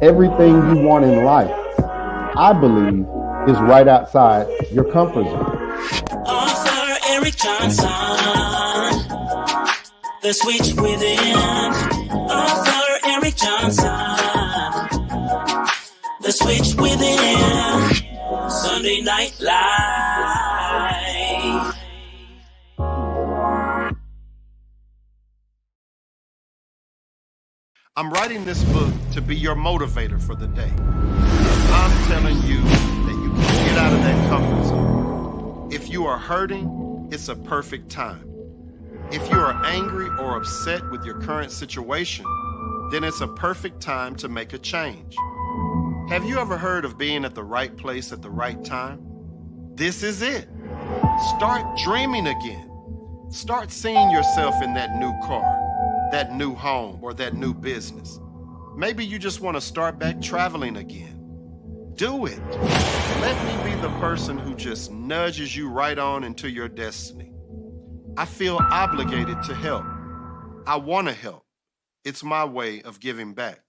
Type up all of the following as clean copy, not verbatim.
Everything you want in life, I believe, is right outside your comfort zone. Author Eric Johnson, The Switch Within. Author Eric Johnson, The Switch Within. Sunday Night Live. I'm writing this book to be your motivator for the day. I'm telling you that you can get out of that comfort zone. If you are hurting, it's a perfect time. If you are angry or upset with your current situation, then it's a perfect time to make a change. Have you ever heard of being at the right place at the right time? This is it. Start dreaming again. Start seeing yourself in that new car, that new home, or that new business. Maybe you just want to start back traveling again. Do it. Let me be the person who just nudges you right on into your destiny. I feel obligated to help. I want to help. It's my way of giving back.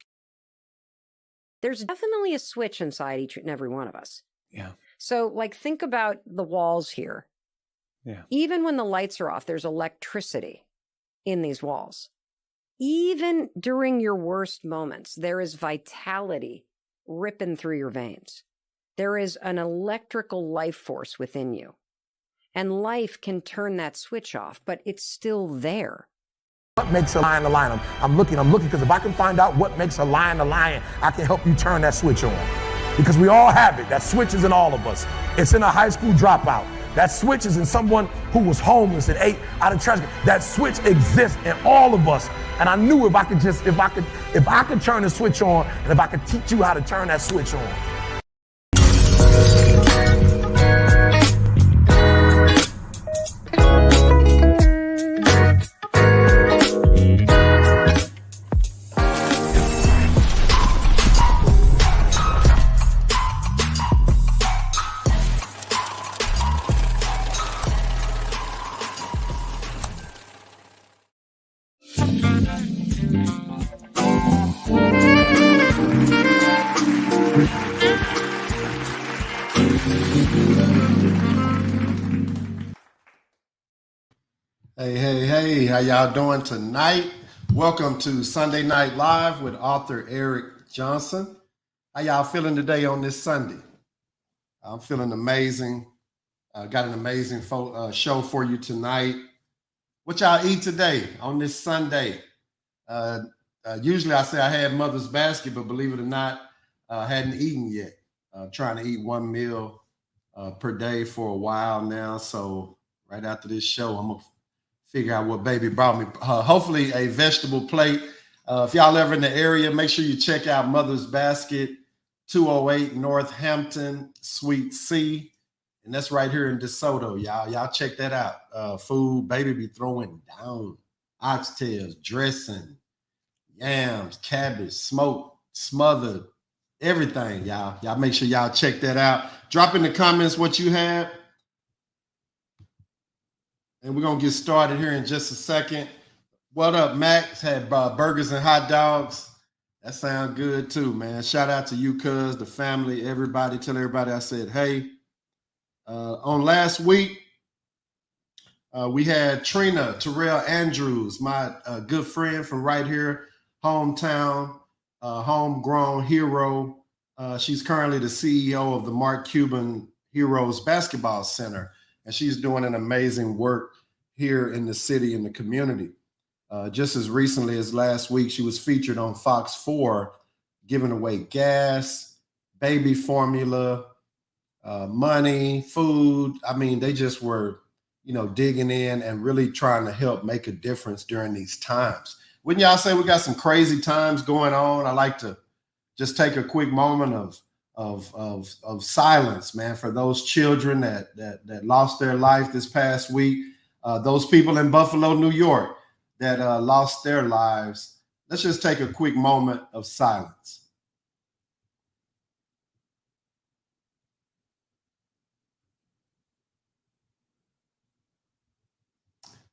There's definitely a switch inside each and every one of us. Yeah. So, like, think about the walls here. Yeah. Even when the lights are off, there's electricity in these walls. Even during your worst moments, there is vitality ripping through your veins. There is an electrical life force within you. And life can turn that switch off, but it's still there. What makes a lion a lion? I'm looking, because if I can find out what makes a lion, I can help you turn that switch on. Because we all have it. That switch is in all of us. It's in a high school dropout. That switch is in someone who was homeless and ate out of trash. That switch exists in all of us. And I knew if I could turn the switch on, and if I could teach you how to turn that switch on. Hey, how y'all doing tonight? Welcome to Sunday Night Live with author Eric Johnson. How y'all feeling today on this Sunday? I'm feeling amazing. Got an amazing show for you tonight. What y'all eat today on this Sunday? Usually I say I had mother's basket, but believe it or not, I hadn't eaten yet. Trying to eat one meal per day for a while now. So right after this show, I'm gonna figure out what baby brought me. Hopefully a vegetable plate. If y'all ever in the area, make sure you check out Mother's Basket, 208 Northampton, Suite C. And that's right here in DeSoto, y'all. Y'all check that out. Food, baby be throwing down. Oxtails, dressing, yams, cabbage, smoked, smothered, everything, y'all. Y'all make sure y'all check that out. Drop in the comments what you had. And we're going to get started here in just a second. What up, Max? Had burgers and hot dogs. That sounds good too, man. Shout out to you, cuz, the family, everybody. Tell everybody I said, hey. On last week, we had Trina Terrell Andrews, my good friend from right here, hometown, homegrown hero. She's currently the CEO of the Mark Cuban Heroes Basketball Center. And she's doing an amazing work here in the city and the community. Just as recently as last week, she was featured on Fox 4, giving away gas, baby formula, money, food. I mean, they just were, digging in and really trying to help make a difference during these times. Wouldn't y'all say we got some crazy times going on? I like to just take a quick moment of silence, man, for those children that lost their life this past week, those people in Buffalo, New York that lost their lives. Let's just take a quick moment of silence.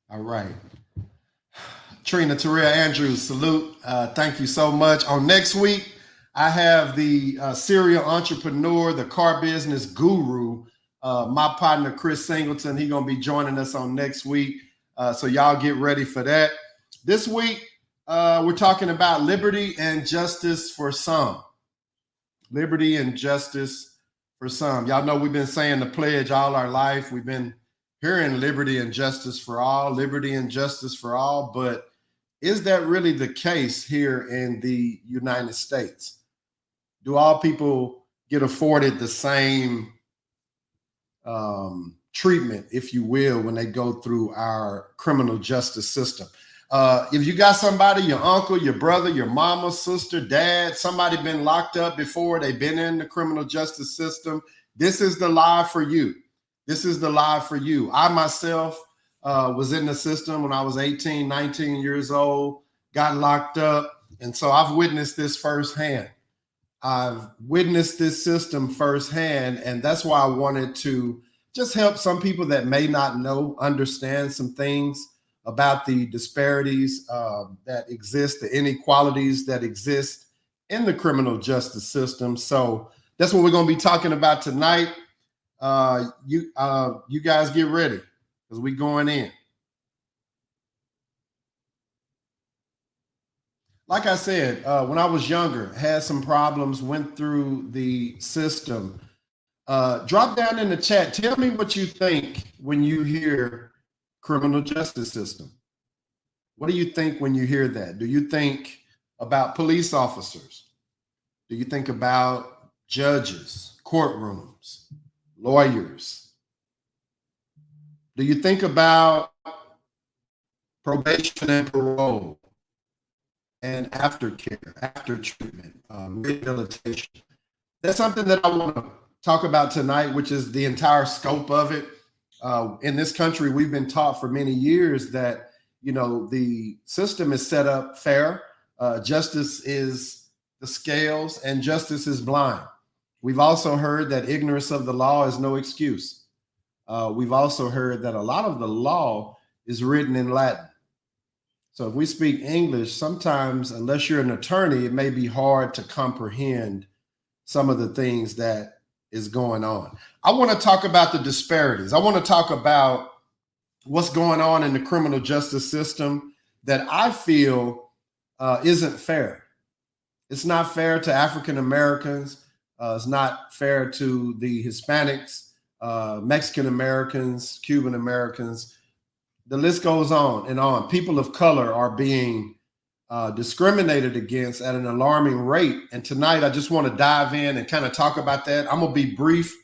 All right. Trina Terrell Andrews, salute. Thank you so much. On next week, I have the serial entrepreneur, the car business guru, my partner, Chris Singleton. He's going to be joining us on next week. So y'all get ready for that. This week, we're talking about liberty and justice for some. Liberty and justice for some. Y'all know we've been saying the pledge all our life. We've been hearing liberty and justice for all, liberty and justice for all. But is that really the case here in the United States? Do all people get afforded the same treatment, if you will, when they go through our criminal justice system? If you got somebody, your uncle, your brother, your mama, sister, dad, somebody been locked up before, they've been in the criminal justice system, this is the live for you. This is the live for you. I myself was in the system when I was 18, 19 years old, got locked up. And so I've witnessed this firsthand. I've witnessed this system firsthand. And that's why I wanted to just help some people that may not know, understand some things about the disparities that exist, the inequalities that exist in the criminal justice system. So that's what we're going to be talking about tonight. You guys get ready because we're going in. Like I said, when I was younger, had some problems, went through the system. Drop down in the chat. Tell me what you think when you hear criminal justice system. What do you think when you hear that? Do you think about police officers? Do you think about judges, courtrooms, lawyers? Do you think about probation and parole and aftercare, after treatment, rehabilitation? That's something that I want to talk about tonight, which is the entire scope of it. In this country, we've been taught for many years that, you know, the system is set up fair. Justice is the scales and justice is blind. We've also heard that ignorance of the law is no excuse. We've also heard that a lot of the law is written in Latin. So if we speak English, sometimes, unless you're an attorney, it may be hard to comprehend some of the things that is going on. I want to talk about the disparities. I want to talk about what's going on in the criminal justice system that I feel isn't fair. It's not fair to African Americans. It's not fair to the Hispanics, Mexican Americans, Cuban Americans. The list goes on and on. People of color are being discriminated against at an alarming rate. And tonight, I just want to dive in and kind of talk about that. I'm going to be brief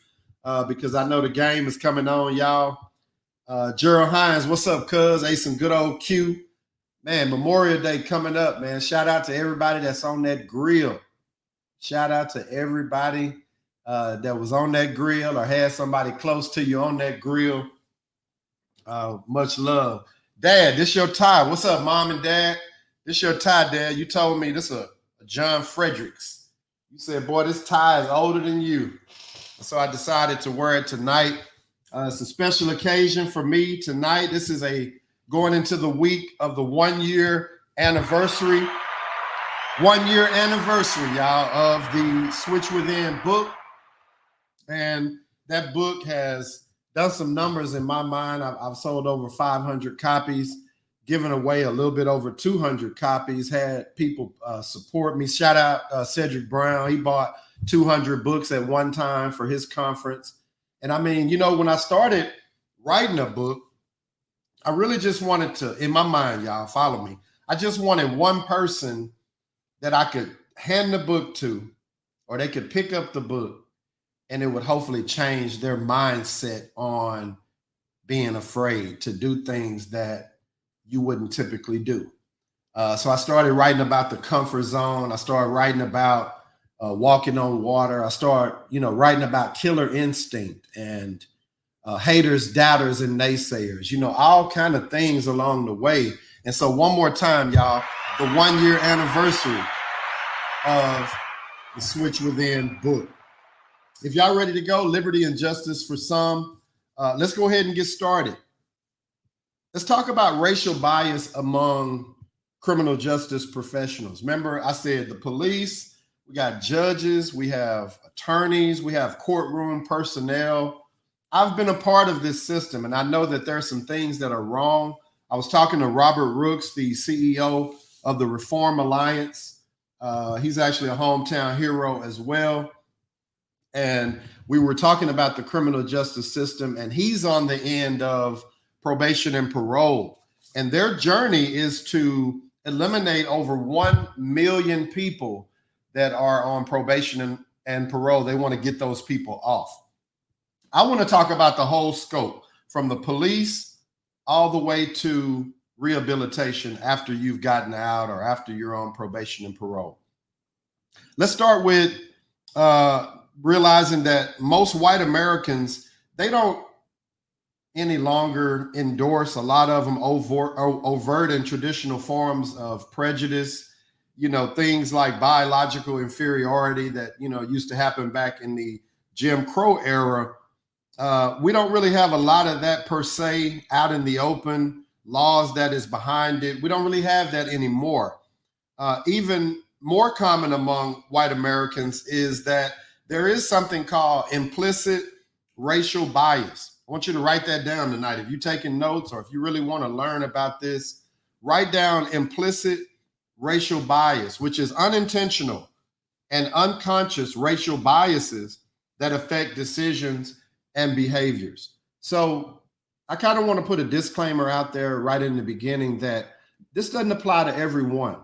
because I know the game is coming on, y'all. Gerald Hines, what's up, cuz? Hey, some good old Q. Man, Memorial Day coming up, man. Shout out to everybody that's on that grill. Shout out to everybody that was on that grill or had somebody close to you on that grill. Much love. Dad, this your tie. What's up, Mom and Dad? This your tie, Dad. You told me this is a John Fredericks. You said, boy, this tie is older than you. So I decided to wear it tonight. It's a special occasion for me tonight. This is going into the week of the 1 year anniversary. 1 year anniversary, y'all, of the Switch Within book. And that book has done some numbers in my mind. I've sold over 500 copies, given away a little bit over 200 copies, had people support me. Shout out Cedric Brown. He bought 200 books at one time for his conference. And I mean, you know, when I started writing a book, I really just wanted to, in my mind, y'all, follow me. I just wanted one person that I could hand the book to, or they could pick up the book, and it would hopefully change their mindset on being afraid to do things that you wouldn't typically do. So I started writing about the comfort zone. I started writing about walking on water. I started, writing about killer instinct and haters, doubters, and naysayers, all kind of things along the way. And so one more time, y'all, the 1 year anniversary of the Switch Within book. If y'all ready to go, liberty and justice for some, let's go ahead and get started. Let's talk about racial bias among criminal justice professionals. Remember, I said the police, we got judges, we have attorneys, we have courtroom personnel. I've been a part of this system, and I know that there are some things that are wrong. I was talking to Robert Rooks, the CEO of the Reform Alliance. He's actually a hometown hero as well. And we were talking about the criminal justice system, and he's on the end of probation and parole. And their journey is to eliminate over 1 million people that are on probation and parole. They want to get those people off. I want to talk about the whole scope, from the police all the way to rehabilitation after you've gotten out or after you're on probation and parole. Let's start with realizing that most white Americans, they don't any longer endorse a lot of them overt and traditional forms of prejudice, things like biological inferiority that, used to happen back in the Jim Crow era. We don't really have a lot of that per se out in the open, laws that is behind it. We don't really have that anymore. Even more common among white Americans is that there is something called implicit racial bias. I want you to write that down tonight. If you're taking notes or if you really want to learn about this, write down implicit racial bias, which is unintentional and unconscious racial biases that affect decisions and behaviors. So I kind of want to put a disclaimer out there right in the beginning that this doesn't apply to everyone.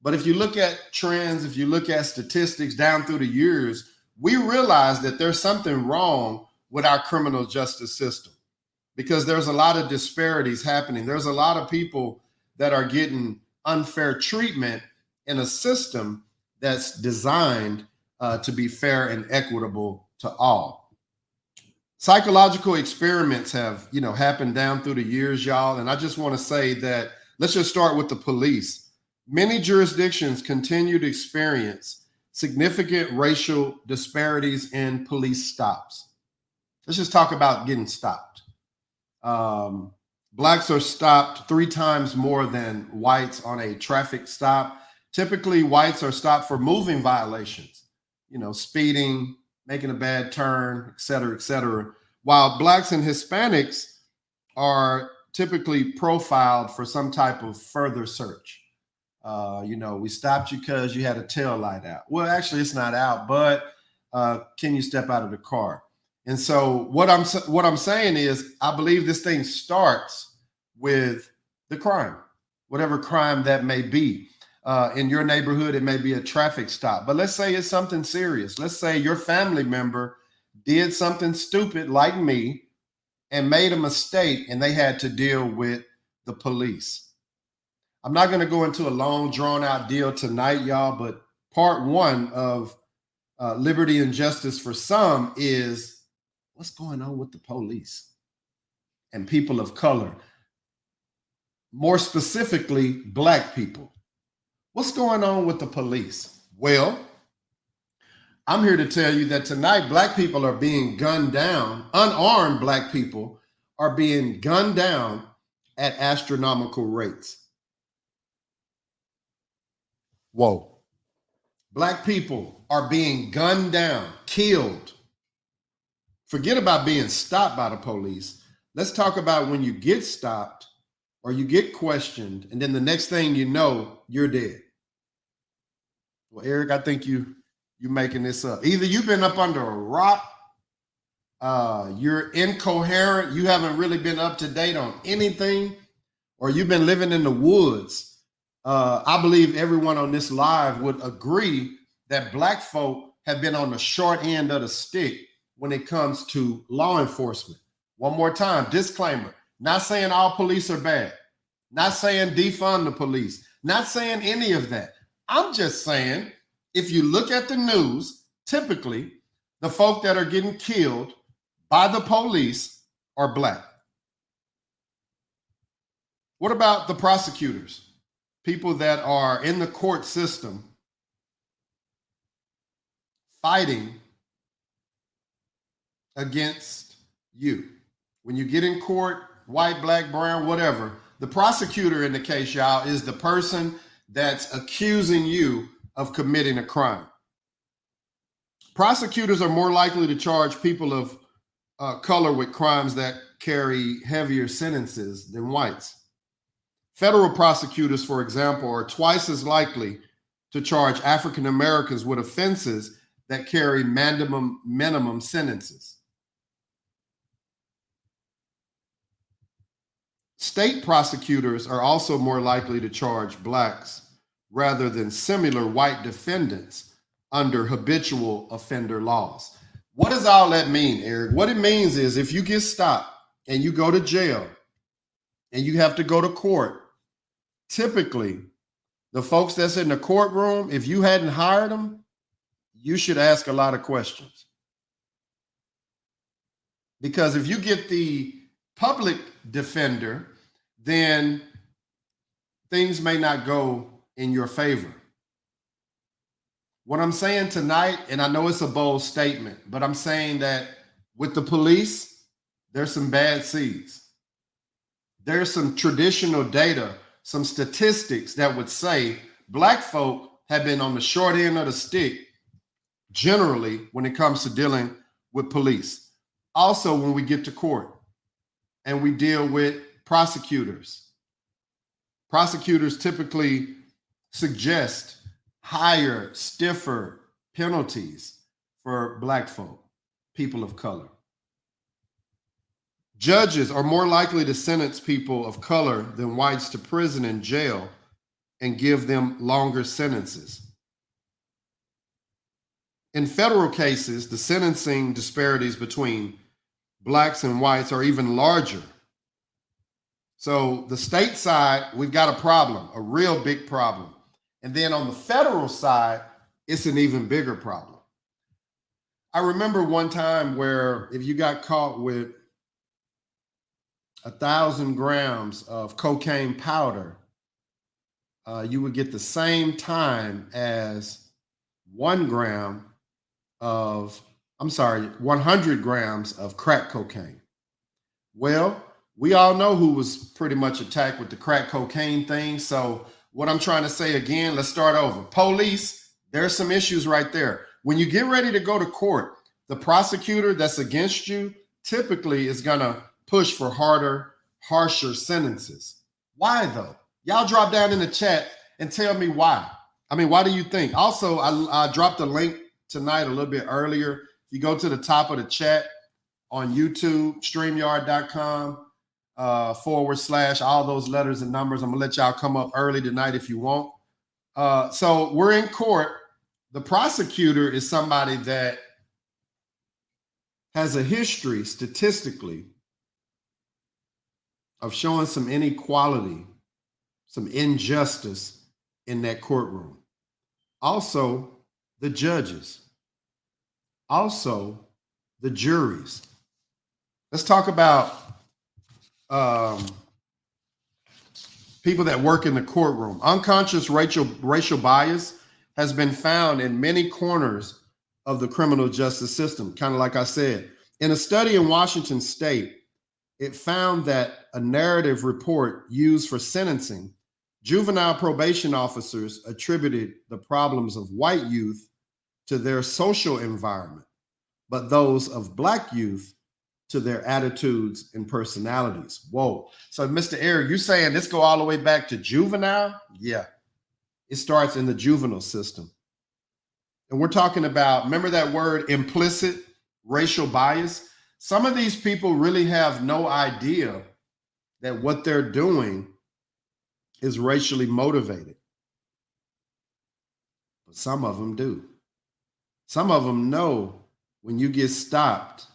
But if you look at trends, if you look at statistics down through the years, we realize that there's something wrong with our criminal justice system because there's a lot of disparities happening. There's a lot of people that are getting unfair treatment in a system that's designed to be fair and equitable to all. Psychological experiments have, happened down through the years, y'all. And I just want to say that let's just start with the police. Many jurisdictions continue to experience significant racial disparities in police stops. Let's just talk about getting stopped. Blacks are stopped 3 times more than whites on a traffic stop. Typically, whites are stopped for moving violations, speeding, making a bad turn, et cetera, while blacks and Hispanics are typically profiled for some type of further search. We stopped you because you had a tail light out. Well, actually, it's not out, but can you step out of the car? And so what I'm saying is, I believe this thing starts with the crime, whatever crime that may be. In your neighborhood, it may be a traffic stop, but let's say it's something serious. Let's say your family member did something stupid like me and made a mistake, and they had to deal with the police. I'm not going to go into a long, drawn-out deal tonight, y'all, but part 1 of Liberty and Justice for Some is what's going on with the police and people of color, more specifically, Black people. What's going on with the police? Well, I'm here to tell you that tonight, Black people are being gunned down. Unarmed Black people are being gunned down at astronomical rates. Whoa. Black people are being gunned down, killed. Forget about being stopped by the police. Let's talk about when you get stopped or you get questioned, and then the next thing you know, you're dead. Well, Eric, I think you're making this up. Either you've been up under a rock, you're incoherent, you haven't really been up to date on anything, or you've been living in the woods. I believe everyone on this live would agree that Black folk have been on the short end of the stick when it comes to law enforcement. One more time, disclaimer, not saying all police are bad, not saying defund the police, not saying any of that. I'm just saying, if you look at the news, typically the folk that are getting killed by the police are Black. What about the prosecutors? People that are in the court system fighting against you. When you get in court, white, Black, brown, whatever, the prosecutor in the case, y'all, is the person that's accusing you of committing a crime. Prosecutors are more likely to charge people of color with crimes that carry heavier sentences than whites. Federal prosecutors, for example, are twice as likely to charge African Americans with offenses that carry minimum sentences. State prosecutors are also more likely to charge blacks rather than similar white defendants under habitual offender laws. What does all that mean, Eric? What it means is if you get stopped and you go to jail and you have to go to court, typically the folks that's in the courtroom, if you hadn't hired them, you should ask a lot of questions. Because if you get the public defender, then things may not go in your favor. What I'm saying tonight, and I know it's a bold statement, but I'm saying that with the police, there's some bad seeds. There's some traditional data, some statistics that would say black folk have been on the short end of the stick generally when it comes to dealing with police. Also, when we get to court and we deal with prosecutors typically suggest higher, stiffer penalties for black folk, people of color. Judges are more likely to sentence people of color than whites to prison and jail and give them longer sentences. In federal cases, the sentencing disparities between blacks and whites are even larger. So the state side, we've got a problem, a real big problem. And then on the federal side, it's an even bigger problem. I remember one time where if you got caught with 1,000 grams of cocaine powder, you would get the same time as 100 grams of crack cocaine. Well, we all know who was pretty much attacked with the crack cocaine thing. So what I'm trying to say again, let's start over. Police, there's some issues right there. When you get ready to go to court, the prosecutor that's against you typically is gonna push for harder, harsher sentences. Why though? Y'all drop down in the chat and tell me why. I mean, why do you think? Also, I dropped a link tonight a little bit earlier. If you go to the top of the chat on YouTube, StreamYard.com, / all those letters and numbers. I'm gonna let y'all come up early tonight if you want. So we're in court. The prosecutor is somebody that has a history statistically of showing some inequality, some injustice in that courtroom. Also, the judges. Also, the juries. Let's talk about people that work in the courtroom. Unconscious racial bias has been found in many corners of the criminal justice system, kind of like I said. In a study in Washington State, it found that a narrative report used for sentencing, juvenile probation officers attributed the problems of white youth to their social environment, but those of black youth to their attitudes and personalities. Whoa. So Mr. Eric, you saying this go all the way back to juvenile? Yeah. It starts in the juvenile system. And we're talking about, remember that word implicit racial bias? Some of these people really have no idea that what they're doing is racially motivated. But some of them do. Some of them know when you get stopped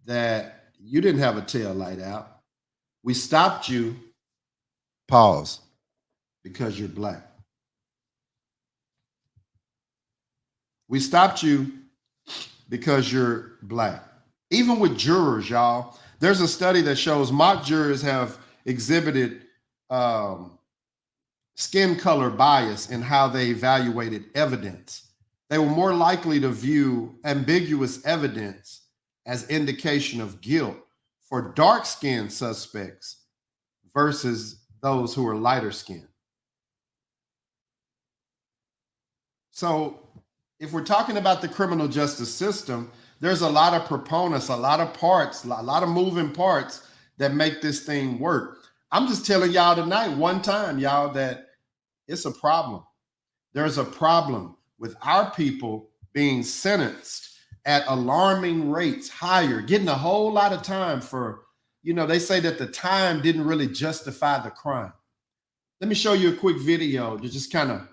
that you didn't have a tail light out. We stopped you, pause, because you're black. We stopped you because you're black. Even with jurors, y'all, there's a study that shows mock jurors have exhibited skin color bias in how they evaluated evidence. They were more likely to view ambiguous evidence as indication of guilt for dark-skinned suspects versus those who are lighter skinned. So if we're talking about the criminal justice system, there's a lot of proponents, a lot of parts, a lot of moving parts that make this thing work. I'm just telling y'all tonight, one time, y'all, that it's a problem. There's a problem with our people being sentenced at alarming rates, higher, getting a whole lot of time for, they say that the time didn't really justify the crime. Let me show you a quick video to just kind of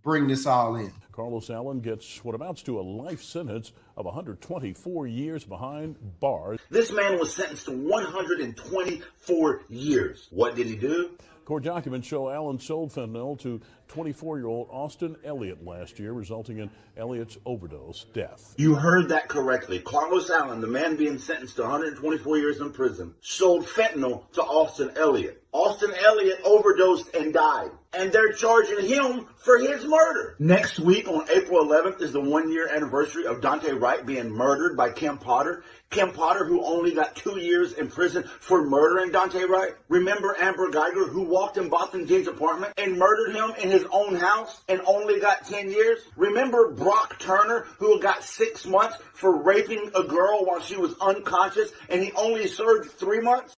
bring this all in. Carlos Allen gets what amounts to a life sentence of 124 years behind bars. This man was sentenced to 124 years. What did he do? Court documents show Allen sold fentanyl to 24-year-old Austin Elliott last year, resulting in Elliott's overdose death. You heard that correctly. Carlos Allen, the man being sentenced to 124 years in prison, sold fentanyl to Austin Elliott. Austin Elliott overdosed and died. And they're charging him for his murder. Next week on April 11th is the 1-year anniversary of Dante Wright being murdered by Kim Potter. Kim Potter, who only got 2 years in prison for murdering Dante Wright. Remember Amber Geiger, who walked in Boston Dean's apartment and murdered him in his own house and only got 10 years? Remember Brock Turner, who got 6 months for raping a girl while she was unconscious and he only served 3 months?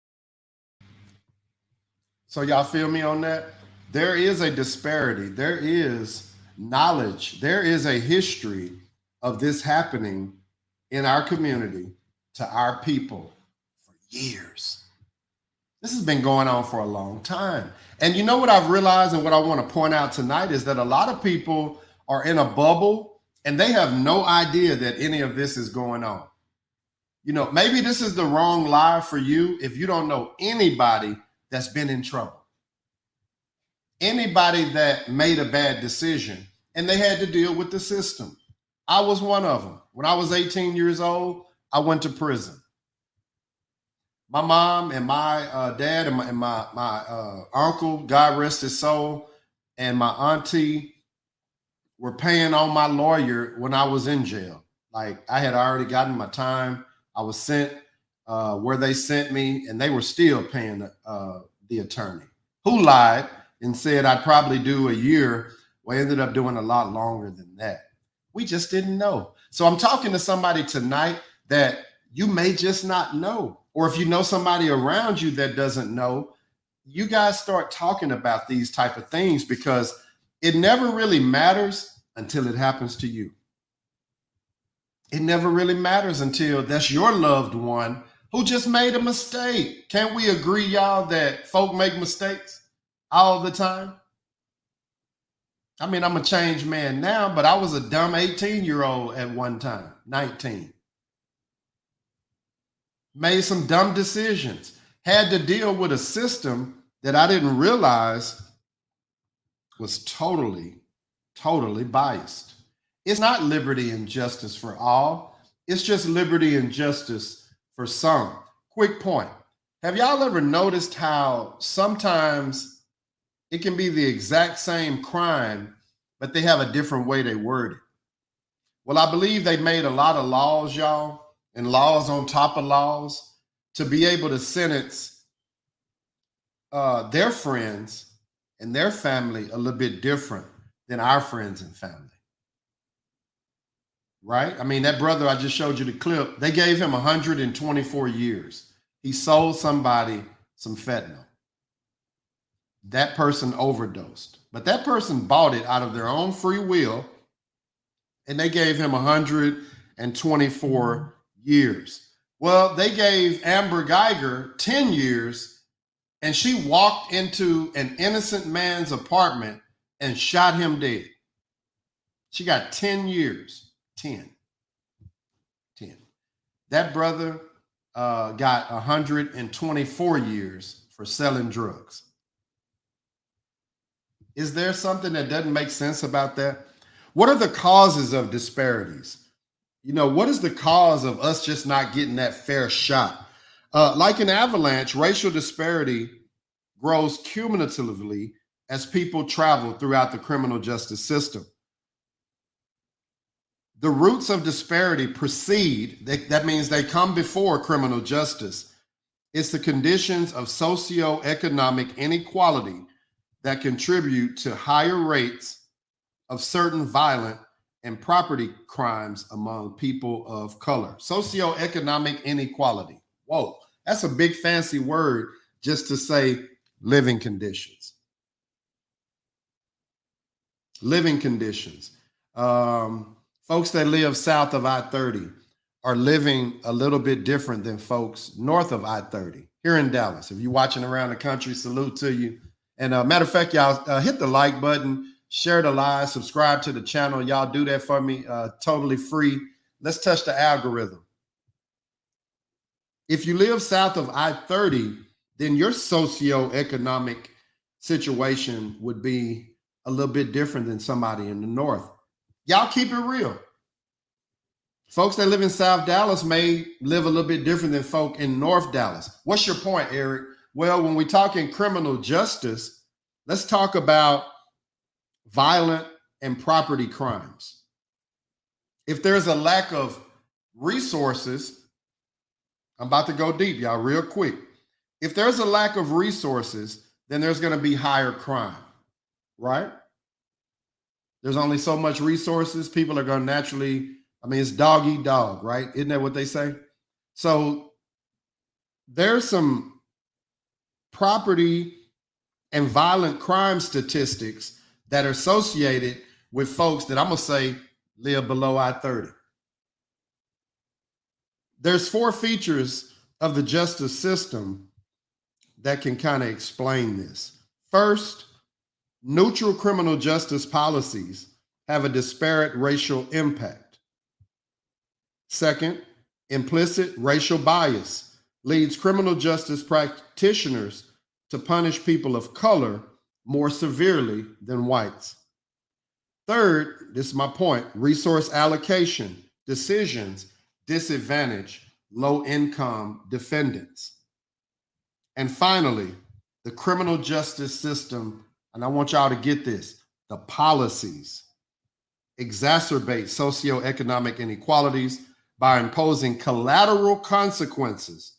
So y'all feel me on that? There is a disparity. There is knowledge. There is a history of this happening in our community to our people for years. This has been going on for a long time. And you know what I've realized and what I want to point out tonight is that a lot of people are in a bubble and they have no idea that any of this is going on. Maybe this is the wrong live for you if you don't know anybody that's been in trouble. Anybody that made a bad decision and they had to deal with the system. I was one of them. When I was 18 years old, I went to prison. My mom and my dad and my uncle, God rest his soul, and my auntie were paying on my lawyer when I was in jail. Like I had already gotten my time. I was sent where they sent me, and they were still paying the attorney who lied and said I'd probably do a year. Well, I ended up doing a lot longer than that. We just didn't know. So I'm talking to somebody tonight that you may just not know. Or if you know somebody around you that doesn't know, you guys start talking about these type of things because it never really matters until it happens to you. It never really matters until that's your loved one who just made a mistake. Can't we agree, y'all, that folk make mistakes all the time? I mean, I'm a changed man now, but I was a dumb 18-year-old at one time, 19. Made some dumb decisions, had to deal with a system that I didn't realize was totally biased. It's not liberty and justice for all. It's just liberty and justice for some. Quick point. Have y'all ever noticed how sometimes it can be the exact same crime, but they have a different way they word it? Well, I believe they made a lot of laws, y'all, and laws on top of laws to be able to sentence their friends and their family a little bit different than our friends and family. Right? I mean, that brother I just showed you the clip, they gave him 124 years. He sold somebody some fentanyl. That person overdosed, but that person bought it out of their own free will, and they gave him 124 years. Well, they gave Amber Geiger 10 years, and she walked into an innocent man's apartment and shot him dead. She got 10 years. 10. That brother got 124 years for selling drugs. Is there something that doesn't make sense about that? What are the causes of disparities? What is the cause of us just not getting that fair shot? Like an avalanche, racial disparity grows cumulatively as people travel throughout the criminal justice system. The roots of disparity precede, that means they come before criminal justice. It's the conditions of socioeconomic inequality that contribute to higher rates of certain violent and property crimes among people of color. Socioeconomic inequality. Whoa, that's a big fancy word just to say living conditions. Living conditions. Folks that live south of I-30 are living a little bit different than folks north of I-30 here in Dallas. If you're watching around the country, salute to you. And matter of fact, y'all hit the like button, share the live, subscribe to the channel. Y'all do that for me, totally free. Let's touch the algorithm. If you live south of I-30, then your socioeconomic situation would be a little bit different than somebody in the north. Y'all keep it real. Folks that live in South Dallas may live a little bit different than folk in North Dallas. What's your point, Eric? Well, when we talk in criminal justice, let's talk about violent and property crimes. If there's a lack of resources, I'm about to go deep, y'all, real quick. If there's a lack of resources, then there's going to be higher crime, right? There's only so much resources. People are going to naturally, it's dog eat dog, right? Isn't that what they say? So there's some property and violent crime statistics that are associated with folks that I'm going to say live below I-30. There's 4 features of the justice system that can kind of explain this. First, neutral criminal justice policies have a disparate racial impact. Second, implicit racial bias leads criminal justice practitioners to punish people of color more severely than whites. Third, this is my point, resource allocation decisions disadvantage low-income defendants. And finally, the criminal justice system, and I want y'all to get this, the policies exacerbate socioeconomic inequalities by imposing collateral consequences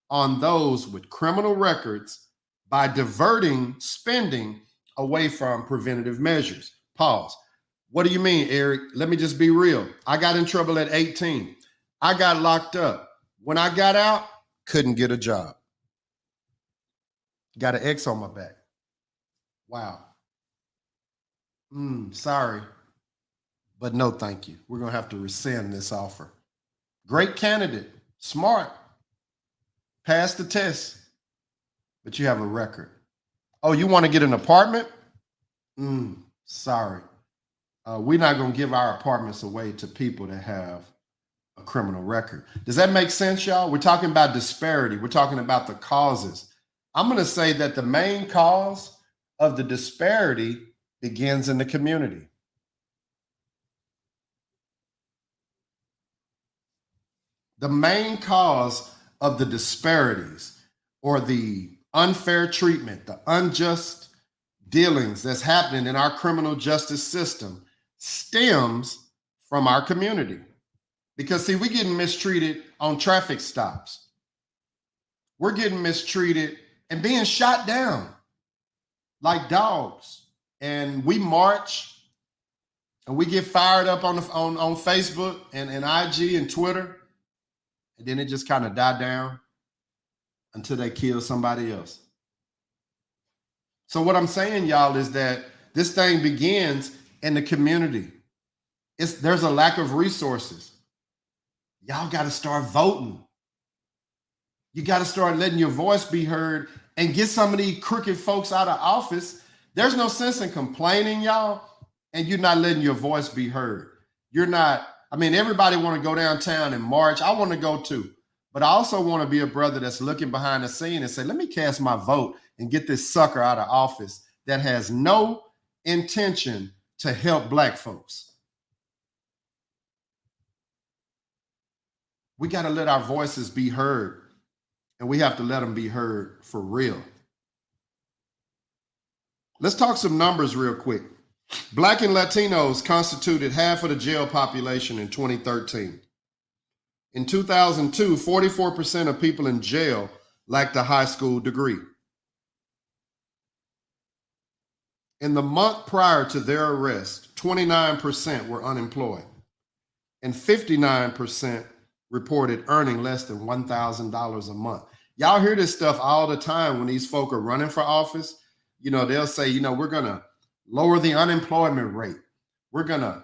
on those with criminal records by diverting spending away from preventative measures. Pause. What do you mean, Eric? Let me just be real. I got in trouble at 18. I got locked up. When I got out, couldn't get a job. Got an X on my back. Wow. Sorry, but no thank you. We're going to have to rescind this offer. Great candidate, smart, passed the test, but you have a record. Oh, you want to get an apartment? Sorry. We're not going to give our apartments away to people that have a criminal record. Does that make sense, y'all? We're talking about disparity. We're talking about the causes. I'm going to say that the main cause of the disparity begins in the community. The main cause of the disparities or the unfair treatment, the unjust dealings that's happening in our criminal justice system stems from our community. Because see, we're getting mistreated on traffic stops. We're getting mistreated and being shot down like dogs. And we march and we get fired up on Facebook and IG and Twitter. And then it just kind of die down until they kill somebody else. So what I'm saying, y'all, is that this thing begins in the community. There's a lack of resources. Y'all got to start voting. You got to start letting your voice be heard and get some of these crooked folks out of office. There's no sense in complaining, y'all, and you're not letting your voice be heard. You're not, everybody want to go downtown and march. I want to go too. But I also want to be a brother that's looking behind the scene and say, let me cast my vote and get this sucker out of office that has no intention to help Black folks. We got to let our voices be heard, and we have to let them be heard for real. Let's talk some numbers real quick. Black and Latinos constituted half of the jail population in 2013. In 2002, 44% of people in jail lacked a high school degree. In the month prior to their arrest, 29% were unemployed, and 59% reported earning less than $1,000 a month. Y'all hear this stuff all the time when these folk are running for office. You know, they'll say, you know, we're going to lower the unemployment rate. We're going to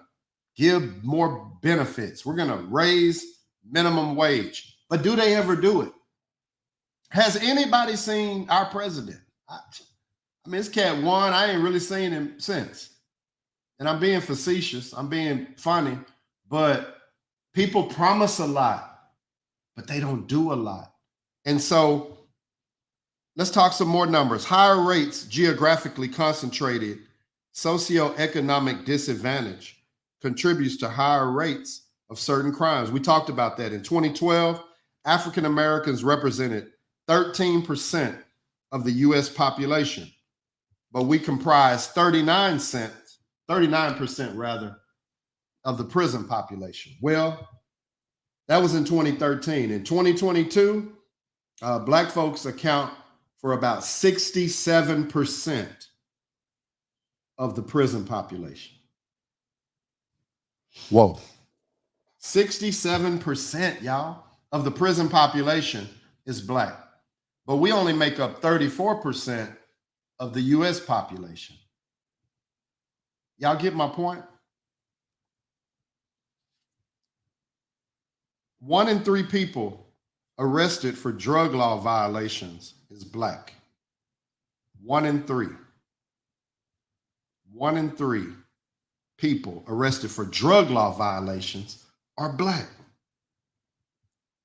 give more benefits. We're going to raise minimum wage. But do they ever do it? Has anybody seen our president? I mean, this cat won. I ain't really seen him since. And I'm being facetious. I'm being funny. But people promise a lot, but they don't do a lot. And so let's talk some more numbers. Higher rates geographically concentrated socioeconomic disadvantage contributes to higher rates of certain crimes. We talked about that. In 2012, African Americans represented 13% of the US population, but we comprise 39% rather of the prison population. Well, that was in 2013. In 2022, Black folks account for about 67% of the prison population. Whoa. 67%, y'all, of the prison population is Black. But we only make up 34% of the US population. Y'all get my point? 1 in 3 people arrested for drug law violations is Black. 1 in 3. 1 in 3 people arrested for drug law violations are Black.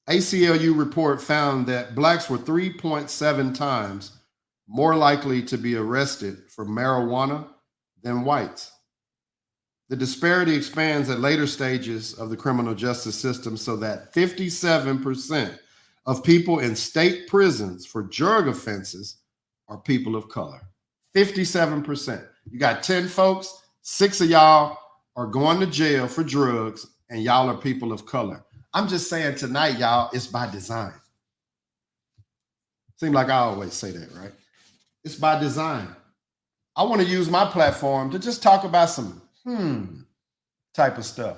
ACLU report found that Blacks were 3.7 times more likely to be arrested for marijuana than whites. The disparity expands at later stages of the criminal justice system so that 57% of people in state prisons for drug offenses are people of color. 57%. You got 10 folks, 6 of y'all are going to jail for drugs, and y'all are people of color. I'm just saying tonight, y'all, it's by design. Seems like I always say that, right? It's by design. I want to use my platform to just talk about some type of stuff.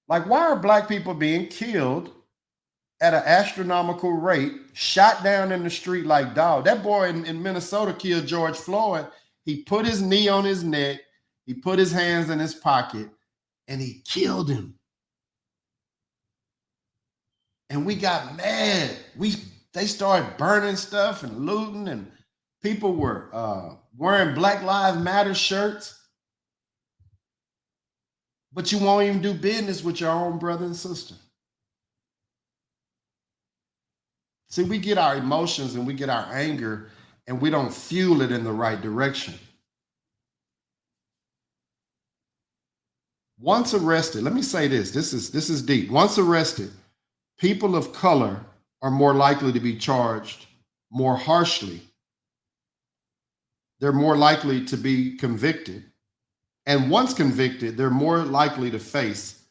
Like, why are Black people being killed at an astronomical rate, shot down in the street like dog? That boy in Minnesota killed George Floyd. He put his knee on his neck, he put his hands in his pocket, and he killed him. And we got mad. They started burning stuff and looting, and people were wearing Black Lives Matter shirts. But you won't even do business with your own brother and sister. See, we get our emotions and we get our anger and we don't fuel it in the right direction. Once arrested, let me say this. This is deep. Once arrested, people of color are more likely to be charged more harshly. They're more likely to be convicted. And once convicted, they're more likely to face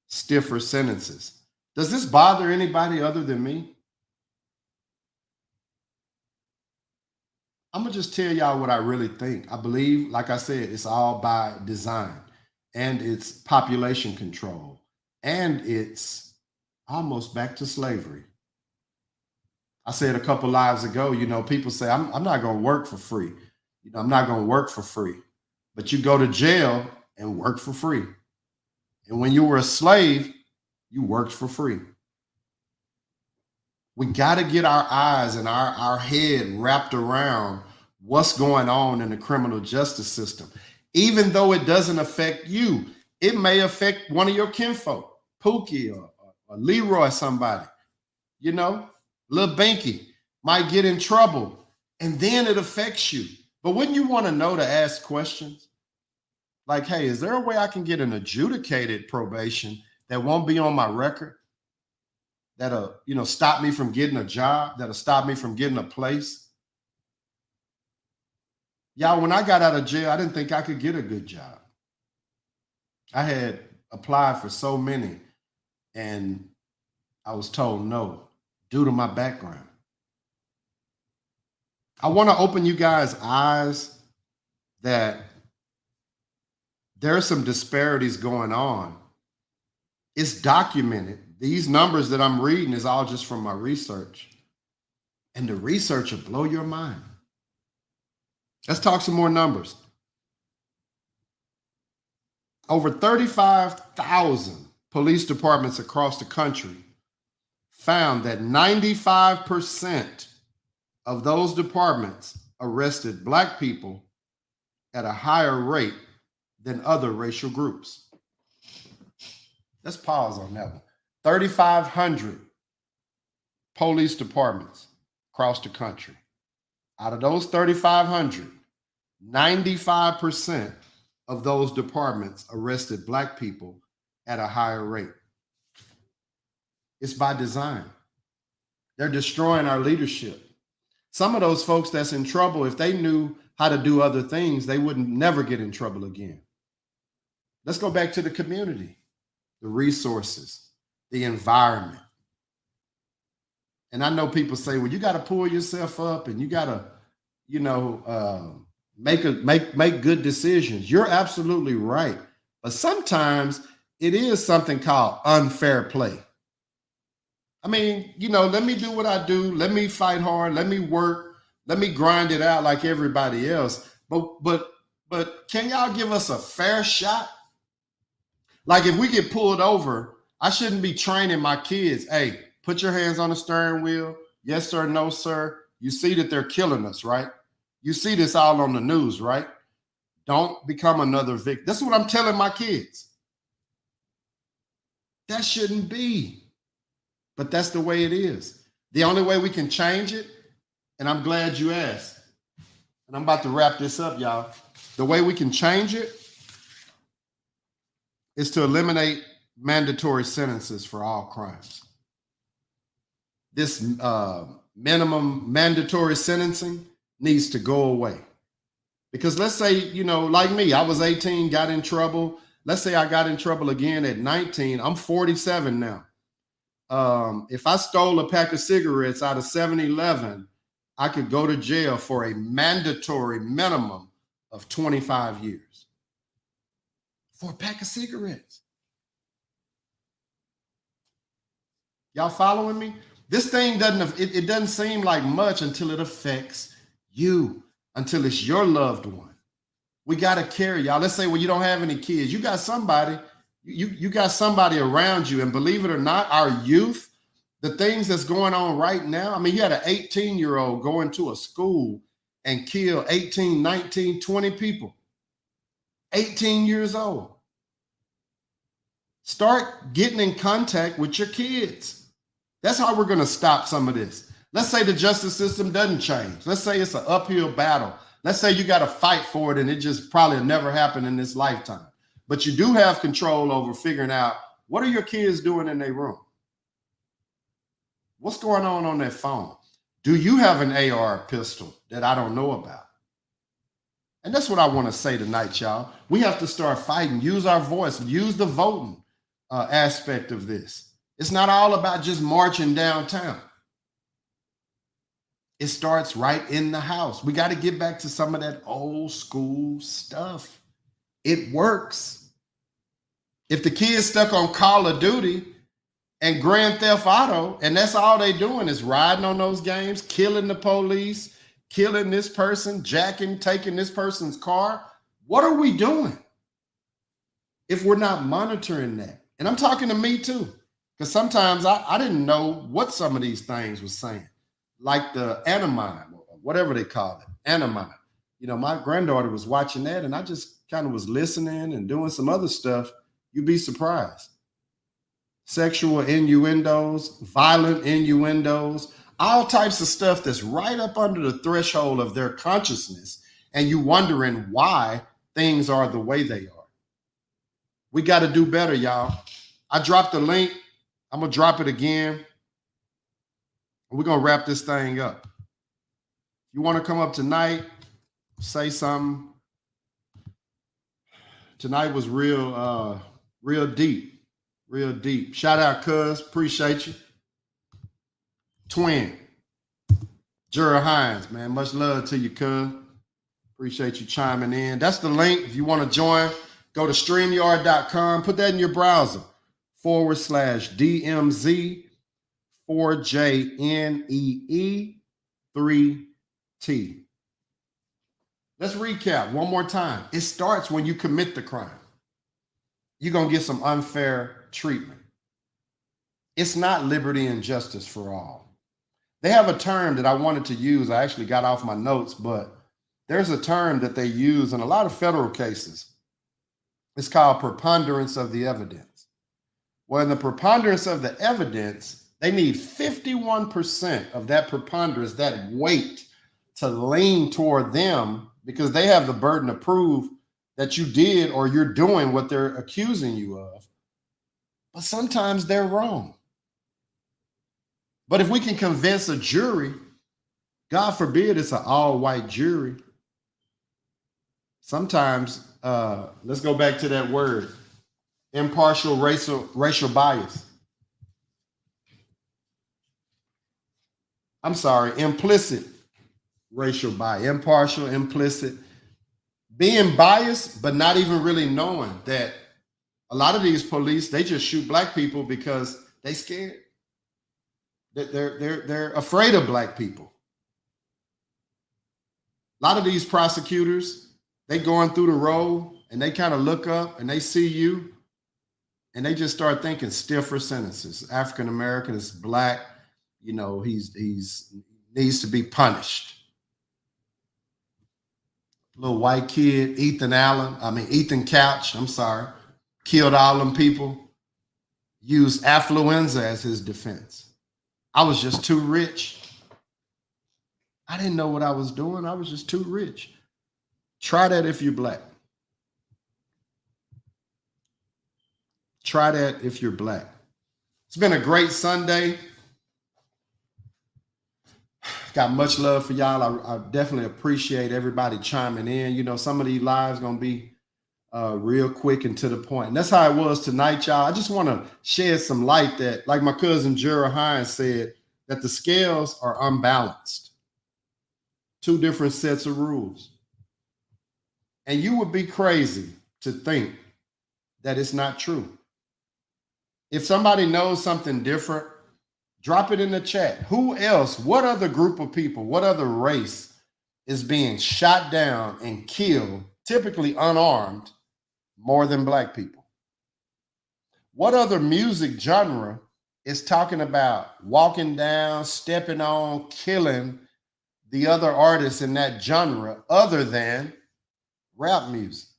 stiffer sentences. Does this bother anybody other than me? I'm going to just tell y'all what I really think. I believe, like I said, it's all by design, and it's population control, and it's almost back to slavery. I said a couple lives ago, you know, people say, I'm not going to work for free. You know, I'm not going to work for free. But you go to jail and work for free. And when you were a slave, you worked for free. We got to get our eyes and our head wrapped around what's going on in the criminal justice system. Even though it doesn't affect you, it may affect one of your kinfolk, Pookie or Leroy, somebody. You know, Lil Binky might get in trouble, and then it affects you. But wouldn't you want to know to ask questions? Like, hey, is there a way I can get an adjudicated probation that won't be on my record? That'll, you know, stop me from getting a job, that'll stop me from getting a place? Y'all, when I got out of jail, I didn't think I could get a good job. I had applied for so many, and I was told no, due to my background. I want to open you guys' eyes that there are some disparities going on. It's documented. These numbers that I'm reading is all just from my research. And the research will blow your mind. Let's talk some more numbers. Over 35,000 police departments across the country found that 95% of those departments arrested Black people at a higher rate than other racial groups. Let's pause on that one. 3,500 police departments across the country. Out of those 3,500, 95% of those departments arrested Black people at a higher rate. It's by design. They're destroying our leadership. Some of those folks that's in trouble, if they knew how to do other things, they wouldn't never get in trouble again. Let's go back to the community, the resources, the environment. And I know people say, well, you got to pull yourself up and you got to, make good decisions. You're absolutely right. But sometimes it is something called unfair play. I mean, let me do what I do. Let me fight hard. Let me work. Let me grind it out like everybody else. But can y'all give us a fair shot? Like if we get pulled over, I shouldn't be training my kids. Hey, put your hands on the steering wheel. Yes, sir. No, sir. You see that they're killing us, right? You see this all on the news, right? Don't become another victim. That's what I'm telling my kids. That shouldn't be. But that's the way it is. The only way we can change it, and I'm glad you asked, and I'm about to wrap this up, y'all. The way we can change it is to eliminate mandatory sentences for all crimes. This minimum mandatory sentencing needs to go away. Because let's say, like me, I was 18, got in trouble. Let's say I got in trouble again at 19. I'm 47 now. If I stole a pack of cigarettes out of 7-Eleven, I could go to jail for a mandatory minimum of 25 years for a pack of cigarettes. Y'all following me? This thing it doesn't seem like much until it affects you, until it's your loved one. We got to care, y'all. Let's say, well, you don't have any kids. You got somebody. You got somebody around you, and believe it or not, our youth, the things that's going on right now. I mean, you had an 18-year-old go into a school and kill 18, 19, 20 people. 18 years old. Start getting in contact with your kids. That's how we're going to stop some of this. Let's say the justice system doesn't change. Let's say it's an uphill battle. Let's say you got to fight for it and it just probably never happened in this lifetime. But you do have control over figuring out, what are your kids doing in their room? What's going on their phone? Do you have an AR pistol that I don't know about? And that's what I want to say tonight, y'all. We have to start fighting, use our voice, use the voting aspect of this. It's not all about just marching downtown. It starts right in the house. We got to get back to some of that old school stuff. It works. If the kids stuck on Call of Duty and Grand Theft Auto, and that's all they doing is riding on those games, killing the police, killing this person, taking this person's car, what are we doing if we're not monitoring that? And I'm talking to me too, because sometimes I didn't know what some of these things were saying, like the anonymine, whatever they call it, anonymine. My granddaughter was watching that, and I just kind of was listening and doing some other stuff. You'd be surprised. Sexual innuendos, violent innuendos, all types of stuff that's right up under the threshold of their consciousness, and you wondering why things are the way they are. We got to do better, y'all. I dropped the link. I'm going to drop it again. We're going to wrap this thing up. You want to come up tonight, say something. Tonight was real deep, real deep. Shout out, cuz. Appreciate you. Twin, Gerald Hines, man. Much love to you, cuz. Appreciate you chiming in. That's the link. If you want to join Go to StreamYard.com, put that in your browser, /DMZ4JNEE3T. Let's recap one more time. It starts when you commit the crime. You're going to get some unfair treatment. It's not liberty and justice for all. They have a term that I wanted to use. I actually got off my notes, but there's a term that they use in a lot of federal cases. It's called preponderance of the evidence. Well, in the preponderance of the evidence, they need 51% of that preponderance, that weight, to lean toward them because they have the burden to prove that you did or you're doing what they're accusing you of. But sometimes they're wrong. But if we can convince a jury, God forbid it's an all-white jury, sometimes, let's go back to that word, impartial racial bias. I'm sorry, implicit racial bias, impartial, implicit. Being biased, but not even really knowing that a lot of these police, they just shoot black people because they scared. They're afraid of black people. A lot of these prosecutors, they going through the road and they kind of look up and they see you and they just start thinking stiffer sentences. African American is black, you know, he's needs to be punished. Little white kid, Ethan Couch, I'm sorry, killed all them people, used affluenza as his defense. I was just too rich. I didn't know what I was doing. I was just too rich. Try that if you're black. Try that if you're black. It's been a great Sunday. Got much love for y'all. I definitely appreciate everybody chiming in. You know, some of these lives going to be real quick and to the point. And that's how it was tonight, y'all. I just want to shed some light that, like my cousin Gerald Hines said, that the scales are unbalanced. Two different sets of rules. And you would be crazy to think that it's not true. If somebody knows something different, drop it in the chat. Who else, what other group of people, what other race is being shot down and killed, typically unarmed, more than black people? What other music genre is talking about walking down, stepping on, killing the other artists in that genre other than rap music?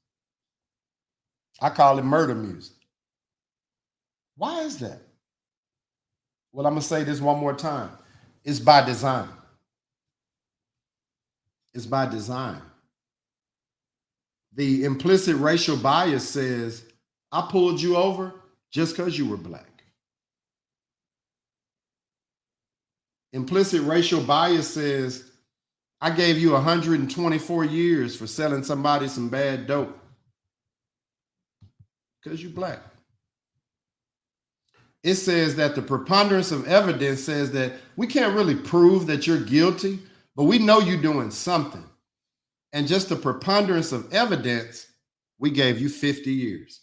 I call it murder music. Why is that? Well, I'm going to say this one more time. It's by design. It's by design. The implicit racial bias says, I pulled you over just because you were black. Implicit racial bias says, I gave you 124 years for selling somebody some bad dope because you're black. It says that the preponderance of evidence says that we can't really prove that you're guilty, but we know you're doing something. And just the preponderance of evidence, we gave you 50 years.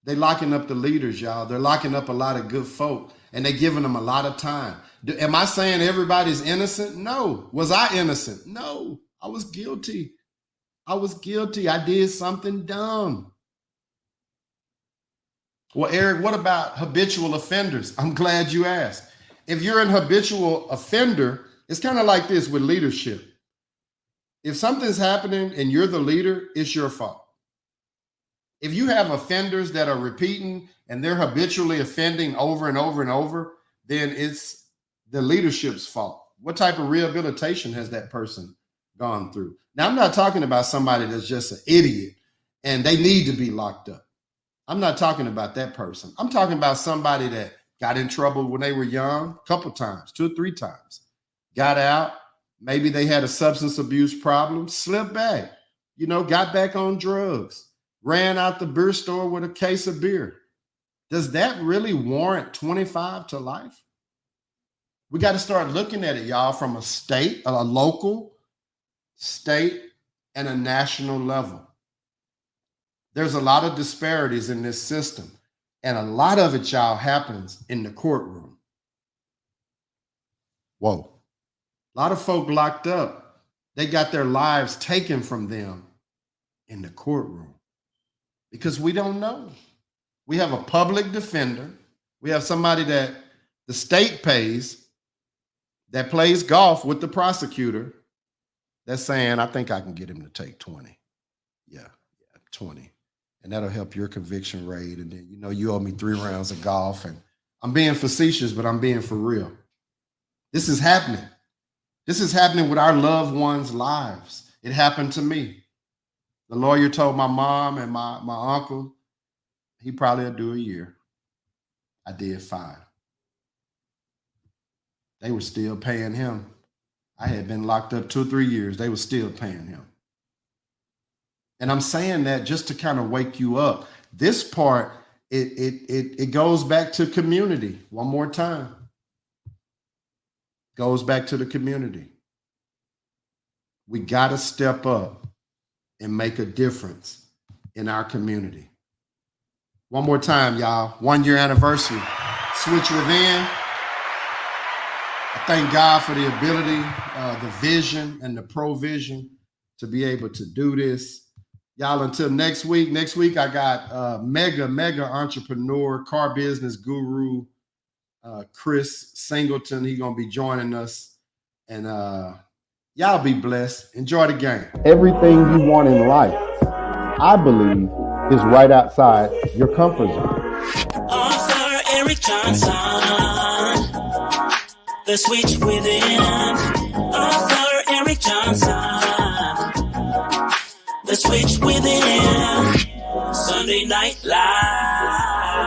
They're locking up the leaders, y'all. They're locking up a lot of good folk, and they're giving them a lot of time. Am I saying everybody's innocent? No. Was I innocent? No. I was guilty. I was guilty. I did something dumb. Well, Eric, what about habitual offenders? I'm glad you asked. If you're an habitual offender, it's kind of like this with leadership. If something's happening and you're the leader, it's your fault. If you have offenders that are repeating and they're habitually offending over and over and over, then it's the leadership's fault. What type of rehabilitation has that person gone through? Now, I'm not talking about somebody that's just an idiot and they need to be locked up. I'm not talking about that person. I'm talking about somebody that got in trouble when they were young, a couple times, 2 or 3 times, got out. Maybe they had a substance abuse problem, slipped back, got back on drugs, ran out the beer store with a case of beer. Does that really warrant 25 to life? We got to start looking at it, y'all, from a state, a local, state, and a national level. There's a lot of disparities in this system. And a lot of it, y'all, happens in the courtroom. Whoa. A lot of folk locked up. They got their lives taken from them in the courtroom because we don't know. We have a public defender. We have somebody that the state pays that plays golf with the prosecutor that's saying, I think I can get him to take 20. Yeah, 20. And that'll help your conviction rate. And then, you know, you owe me 3 rounds of golf. And I'm being facetious, but I'm being for real. This is happening. This is happening with our loved ones' lives. It happened to me. The lawyer told my mom and my uncle, he probably will do a year. I did 5. They were still paying him. I had been locked up 2 or 3 years. They were still paying him. And I'm saying that just to kind of wake you up. This part, it goes back to community. One more time. Goes back to the community. We got to step up and make a difference in our community. One more time, y'all. 1 year anniversary. Switch Within. I thank God for the ability, the vision, and the provision to be able to do this. Y'all, until next week. Next week, I got mega entrepreneur, car business guru, Chris Singleton. He's going to be joining us. And y'all be blessed. Enjoy the game. Everything you want in life, I believe, is right outside your comfort zone. Author Eric Johnson, The Switch Within. Author Eric Johnson, The Switch Within. Sunday Night Live.